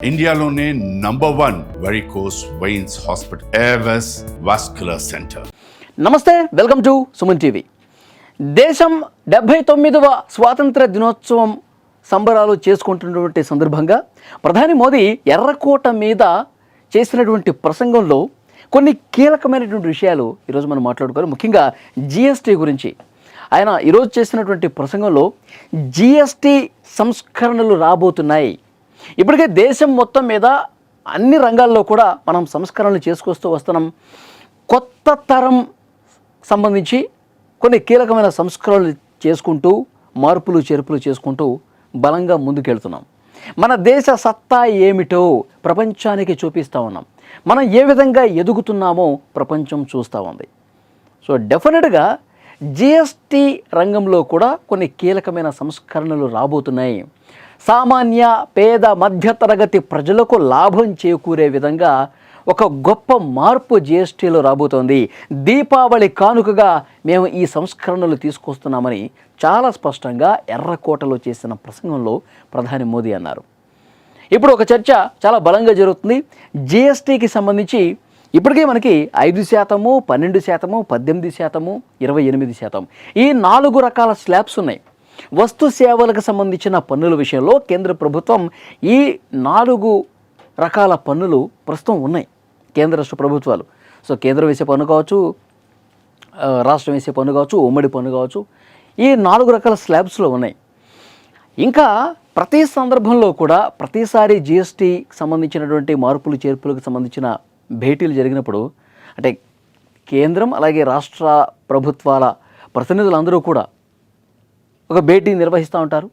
ఇండియాలోనే #1 varicose veins hospital Avis vascular centre. నమస్తే, welcome to Suman TV. దేశం 79వ స్వాతంత్ర దినోత్సవం సంబరాలు చేసుకుంటున్నటువంటి సందర్భంగా ప్రధాని మోదీ ఎర్రకోట మీద చేసినటువంటి ప్రసంగంలో కొన్ని కీలకమైనటువంటి విషయాలు ఈరోజు మనం మాట్లాడుకోవాలి. ముఖ్యంగా జిఎస్టీ గురించి ఆయన ఈరోజు చేసినటువంటి ప్రసంగంలో జిఎస్టీ సంస్కరణలు రాబోతున్నాయి. ఇప్పటికే దేశం మొత్తం మీద అన్ని రంగాల్లో కూడా మనం సంస్కరణలు చేసుకొస్తూ వస్తున్నాం. కొత్త తరం సంబంధించి కొన్ని కీలకమైన సంస్కరణలు చేసుకుంటూ మార్పులు చేర్పులు చేసుకుంటూ బలంగా ముందుకెళ్తున్నాం. మన దేశ సత్తా ఏమిటో ప్రపంచానికి చూపిస్తూ ఉన్నాం. మనం ఏ విధంగా ఎదుగుతున్నామో ప్రపంచం చూస్తూ ఉంది. సో డెఫినెట్గా జిఎస్టీ రంగంలో కూడా కొన్ని కీలకమైన సంస్కరణలు రాబోతున్నాయి. సామాన్య పేద మధ్యతరగతి ప్రజలకు లాభం చేకూరే విధంగా ఒక గొప్ప మార్పు జిఎస్టీలో రాబోతోంది. దీపావళి కానుకగా మేము ఈ సంస్కరణలు తీసుకొస్తున్నామని చాలా స్పష్టంగా ఎర్రకోటలో చేసిన ప్రసంగంలో ప్రధాని మోదీ అన్నారు. ఇప్పుడు ఒక చర్చ చాలా బలంగా జరుగుతుంది. జిఎస్టీకి సంబంధించి ఇప్పటికే మనకి 5%, 12%, 18%, 28% ఈ 4 రకాల స్లాబ్స్ ఉన్నాయి. వస్తు సేవలకు సంబంధించిన పన్నుల విషయంలో కేంద్ర ప్రభుత్వం ఈ 4 రకాల పన్నులు ప్రస్తుతం ఉన్నాయి కేంద్ర రాష్ట్ర ప్రభుత్వాలు. సో కేంద్రం వేసే పన్ను కావచ్చు, రాష్ట్రం వేసే పన్ను కావచ్చు, ఉమ్మడి పన్ను కావచ్చు, ఈ 4 రకాల స్లాబ్స్లో ఉన్నాయి. ఇంకా ప్రతి సందర్భంలో కూడా ప్రతిసారి జిఎస్టీకి సంబంధించినటువంటి మార్పులు చేర్పులకు సంబంధించిన భేటీలు జరిగినప్పుడు అంటే కేంద్రం అలాగే రాష్ట్ర ప్రభుత్వాల ప్రతినిధులందరూ కూడా ఒక భేటీ నిర్వహిస్తూ ఉంటారు.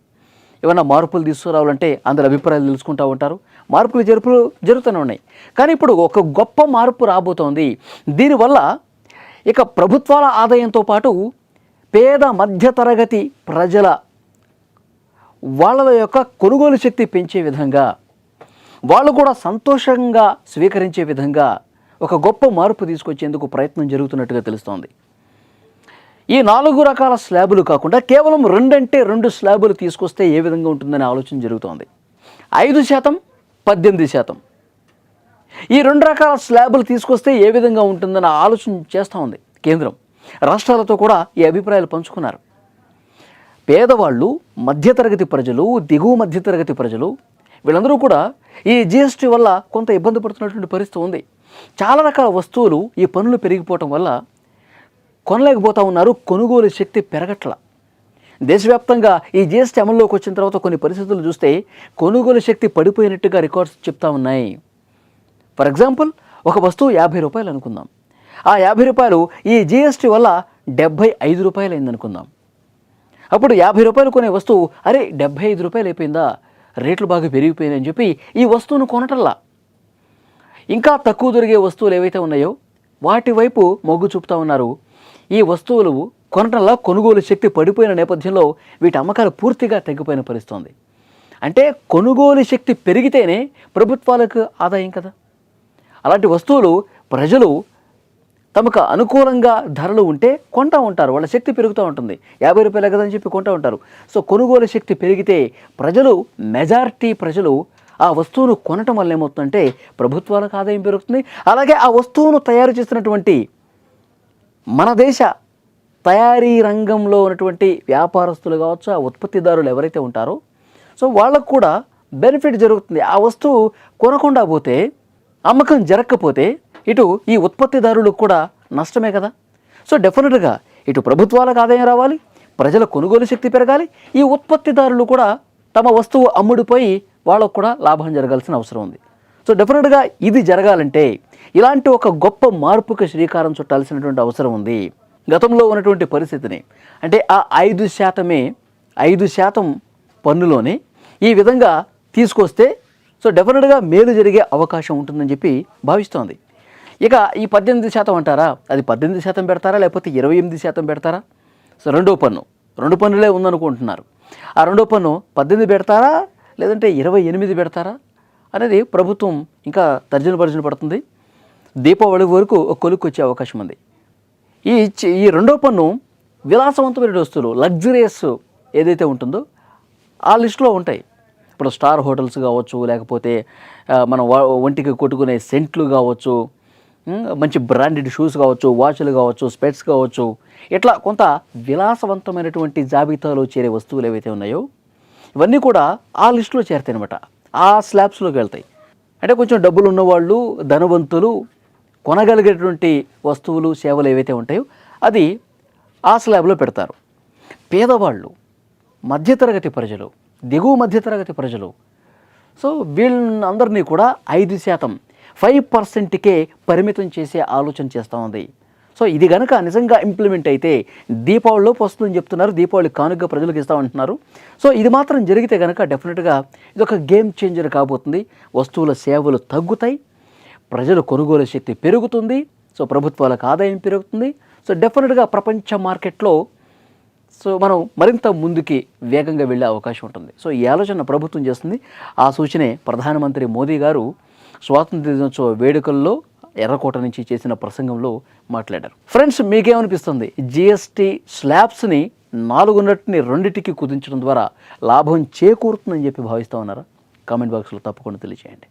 ఏమైనా మార్పులు తీసుకురావాలంటే అందరి అభిప్రాయాలు తెలుసుకుంటూ ఉంటారు. మార్పులు చేర్పులు జరుగుతూనే ఉన్నాయి. కానీ ఇప్పుడు ఒక గొప్ప మార్పు రాబోతోంది. దీనివల్ల ఇక ప్రభుత్వాల ఆదాయంతో పాటు పేద మధ్యతరగతి ప్రజల వాళ్ళ యొక్క కొనుగోలు శక్తి పెంచే విధంగా, వాళ్ళు కూడా సంతోషంగా స్వీకరించే విధంగా ఒక గొప్ప మార్పు తీసుకొచ్చేందుకు ప్రయత్నం జరుగుతున్నట్టుగా తెలుస్తోంది. ఈ 4 రకాల స్లాబులు కాకుండా కేవలం 2 స్లాబులు తీసుకొస్తే ఏ విధంగా ఉంటుందనే ఆలోచన జరుగుతోంది. 5%, 18%. ఈ 2 రకాల స్లాబులు తీసుకొస్తే ఏ విధంగా ఉంటుందనే ఆలోచన చేస్తూ ఉంది కేంద్రం. రాష్ట్రాలతో కూడా ఈ అభిప్రాయాలు పంచుకున్నారు. పేదవాళ్ళు, మధ్యతరగతి ప్రజలు, దిగువ మధ్యతరగతి ప్రజలు వీళ్ళందరూ కూడా ఈ జిఎస్టీ వల్ల కొంత ఇబ్బంది పడుతున్నటువంటి పరిస్థితి ఉంది. చాలా రకాల వస్తువులు ఈ పన్నులు పెరిగిపోవటం వల్ల కొనలేకపోతూ ఉన్నారు. కొనుగోలు శక్తి పెరగట్ల. దేశవ్యాప్తంగా ఈ జిఎస్టీ అమల్లోకి వచ్చిన తర్వాత కొన్ని పరిస్థితులు చూస్తే కొనుగోలు శక్తి పడిపోయినట్టుగా రికార్డ్స్ చెప్తా ఉన్నాయి. ఫర్ ఎగ్జాంపుల్, ఒక వస్తువు 50 రూపాయలు అనుకుందాం. ఆ 50 రూపాయలు ఈ జిఎస్టీ వల్ల 75 రూపాయలు అయిందనుకుందాం. అప్పుడు 50 రూపాయలు కొనే వస్తువు అరే 75 రూపాయలు అయిపోయిందా, రేట్లు బాగా పెరిగిపోయినాయి అని చెప్పి ఈ వస్తువును కొనటల్లా. ఇంకా తక్కువ దొరికే వస్తువులు ఏవైతే ఉన్నాయో వాటి వైపు మొగ్గు చూపుతూ ఉన్నారు. ఈ వస్తువులు కొనటంలో కొనుగోలు శక్తి పడిపోయిన నేపథ్యంలో వీటి అమ్మకాలు పూర్తిగా తగ్గిపోయిన పరిస్థితుంది. అంటే కొనుగోలు శక్తి పెరిగితేనే ప్రభుత్వాలకు ఆదాయం కదా. అలాంటి వస్తువులు ప్రజలు తమకు అనుకూలంగా ధరలు ఉంటే కొంటూ ఉంటారు. వాళ్ళ శక్తి పెరుగుతూ ఉంటుంది. 50 రూపాయలు కదని చెప్పి కొంటూ ఉంటారు. సో కొనుగోలు శక్తి పెరిగితే మెజారిటీ ప్రజలు ఆ వస్తువును కొనటం వల్ల ఏమవుతుందంటే ప్రభుత్వాలకు ఆదాయం పెరుగుతుంది. అలాగే ఆ వస్తువును తయారు చేసినటువంటి మన దేశ తయారీ రంగంలో ఉన్నటువంటి వ్యాపారస్తులు కావచ్చు, ఆ ఉత్పత్తిదారులు ఎవరైతే ఉంటారో సో వాళ్ళకు కూడా బెనిఫిట్ జరుగుతుంది. ఆ వస్తువు కొనకుండా పోతే, అమ్మకం జరగకపోతే ఇటు ఈ ఉత్పత్తిదారులకు కూడా నష్టమే కదా. సో డెఫినెట్గా ఇటు ప్రభుత్వాలకు ఆదాయం రావాలి, ప్రజల కొనుగోలు శక్తి పెరగాలి, ఈ ఉత్పత్తిదారులు కూడా తమ వస్తువు అమ్ముడిపోయి వాళ్ళకు కూడా లాభం జరగాల్సిన అవసరం ఉంది. సో డెఫినెట్గా ఇది జరగాలంటే ఇలాంటి ఒక గొప్ప మార్పుకి శ్రీకారం చుట్టాల్సినటువంటి అవసరం ఉంది. గతంలో ఉన్నటువంటి పరిస్థితిని అంటే ఆ 5% పన్నులోనే ఈ విధంగా తీసుకొస్తే సో డెఫినెట్గా మేలు జరిగే అవకాశం ఉంటుందని చెప్పి భావిస్తోంది. ఇక ఈ 18% అంటారా, అది 18% పెడతారా లేకపోతే 28% పెడతారా? సో 2వ పన్ను, 2 పన్నులే ఉందనుకుంటున్నారు. ఆ 2వ పన్ను 18 పెడతారా లేదంటే 28 పెడతారా అనేది ప్రభుత్వం ఇంకా తర్జన పడుతుంది. దీపావళి వరకు ఒక కొలుక్కు వచ్చే అవకాశం ఉంది. ఈ 2వ పన్ను విలాసవంతమైన వస్తువులు, లగ్జరియస్ ఏదైతే ఉంటుందో ఆ లిస్టులో ఉంటాయి. ఇప్పుడు స్టార్ హోటల్స్ కావచ్చు, లేకపోతే మనం ఒంటికి కొట్టుకునే సెంట్లు కావచ్చు, మంచి బ్రాండెడ్ షూస్ కావచ్చు, వాచ్లు కావచ్చు, స్పెట్స్ కావచ్చు, ఇట్లా కొంత విలాసవంతమైనటువంటి జాబితాలో చేరే వస్తువులు ఏవైతే ఉన్నాయో ఇవన్నీ కూడా ఆ లిస్టులో చేరుతాయి అనమాట. ఆ స్లాబ్స్లోకి వెళ్తాయి. అంటే కొంచెం డబ్బులు ఉన్నవాళ్ళు, ధనవంతులు కొనగలిగేటువంటి వస్తువులు, సేవలు ఏవైతే ఉంటాయో అది ఆ స్లాబ్లో పెడతారు. పేదవాళ్ళు, మధ్యతరగతి ప్రజలు, దిగువ మధ్యతరగతి ప్రజలు, సో వీళ్ళందరినీ కూడా 5%, 5%కే పరిమితం చేసే ఆలోచన చేస్తూ ఉంది. సో ఇది కనుక నిజంగా ఇంప్లిమెంట్ అయితే దీపావళిలోపు వస్తుందని చెప్తున్నారు. దీపావళి కానుక ప్రజలకు ఇస్తామంటున్నారు. సో ఇది మాత్రం జరిగితే కనుక డెఫినెట్గా ఇది ఒక గేమ్ చేంజర్ కాబోతుంది. వస్తువుల సేవలు తగ్గుతాయి, ప్రజల కొనుగోలు శక్తి పెరుగుతుంది, సో ప్రభుత్వాలకు ఆదాయం పెరుగుతుంది. సో డెఫినెట్గా ప్రపంచ మార్కెట్లో సో మనం మరింత ముందుకి వేగంగా వెళ్ళే అవకాశం ఉంటుంది. సో ఈ ఆలోచన ప్రభుత్వం చేస్తుంది. ఆ సూచనే ప్రధానమంత్రి మోదీ గారు స్వాతంత్ర దినోత్సవ వేడుకల్లో ఎర్రకోట నుంచి చేసిన ప్రసంగంలో మాట్లాడారు. ఫ్రెండ్స్, మీకేమనిపిస్తుంది? జిఎస్టీ స్లాబ్స్ని 4 2కి కుదించడం ద్వారా లాభం చేకూరుతుందని చెప్పి భావిస్తూ ఉన్నారా? కామెంట్ బాక్స్లో తప్పకుండా తెలియజేయండి.